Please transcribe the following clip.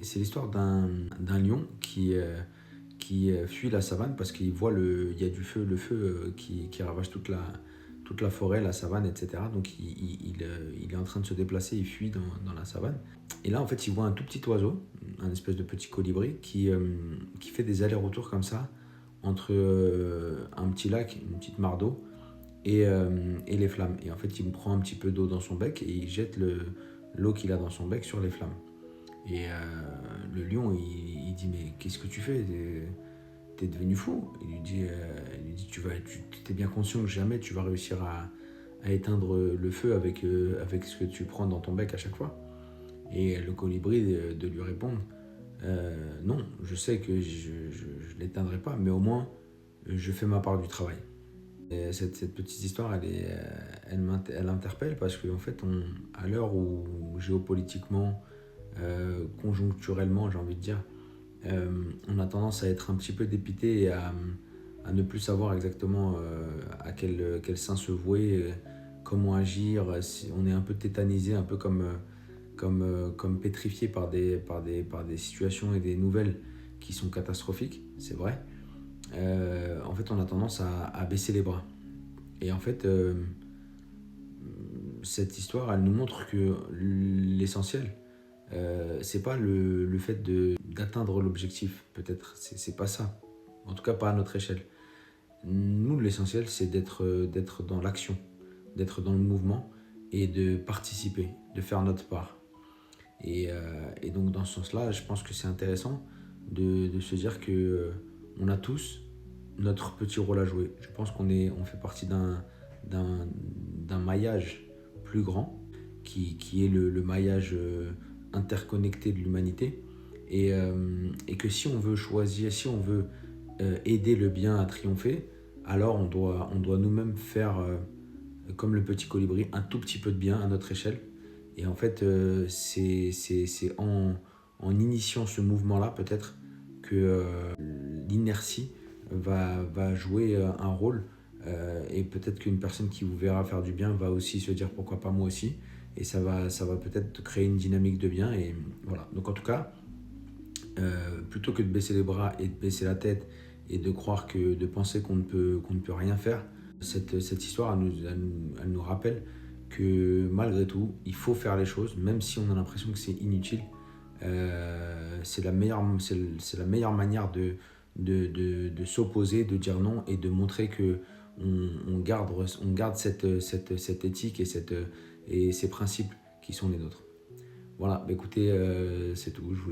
c'est l'histoire d'un lion qui fuit la savane parce qu'il voit il y a le feu qui ravage toute la forêt, la savane, etc. Donc il est en train de se déplacer, il fuit dans la savane. Et là, en fait, il voit un tout petit oiseau, un espèce de petit colibri, qui fait des allers-retours comme ça entre un petit lac, une petite mare d'eau, et les flammes. Et en fait, il prend un petit peu d'eau dans son bec et il jette l'eau qu'il a dans son bec sur les flammes. Et le lion, il dit: mais qu'est-ce que tu fais? T'es devenu fou. Il lui dit: tu t'es bien conscient que jamais tu vas réussir à éteindre le feu avec ce que tu prends dans ton bec à chaque fois. Et le colibri de lui répondre: non, je sais que je l'éteindrai pas, mais au moins je fais ma part du travail. Et cette petite histoire, elle interpelle parce qu'en fait, à l'heure où géopolitiquement, conjoncturellement, j'ai envie de dire, on a tendance à être un petit peu dépité et à ne plus savoir exactement à quel sein se vouer, comment agir. Si on est un peu tétanisé, un peu comme pétrifié par des situations et des nouvelles qui sont catastrophiques, c'est vrai. En fait, on a tendance à baisser les bras. Et en fait, cette histoire, elle nous montre que l'essentiel, c'est pas le fait d'atteindre l'objectif, peut-être. C'est pas ça. En tout cas, pas à notre échelle. Nous, l'essentiel, c'est d'être dans l'action, d'être dans le mouvement et de participer, de faire notre part. Et donc, dans ce sens-là, je pense que c'est intéressant de se dire que on a tous notre petit rôle à jouer. Je pense on fait partie d'un maillage plus grand qui est le maillage interconnecté de l'humanité. Et que si on veut choisir, si on veut aider le bien à triompher, alors on doit nous-mêmes faire, comme le petit colibri, un tout petit peu de bien à notre échelle. Et en fait, c'est en initiant ce mouvement-là, peut-être, que l'inertie va jouer un rôle. Et peut-être qu'une personne qui vous verra faire du bien va aussi se dire pourquoi pas moi aussi. Et ça va peut-être créer une dynamique de bien. Et voilà. Donc en tout cas, plutôt que de baisser les bras et de baisser la tête et de penser qu'on ne peut rien faire, cette histoire, elle nous rappelle que malgré tout, il faut faire les choses, même si on a l'impression que c'est inutile. C'est la meilleure manière de s'opposer, de dire non et de montrer que on garde cette éthique et ces principes qui sont les nôtres. Voilà, bah écoutez, c'est tout.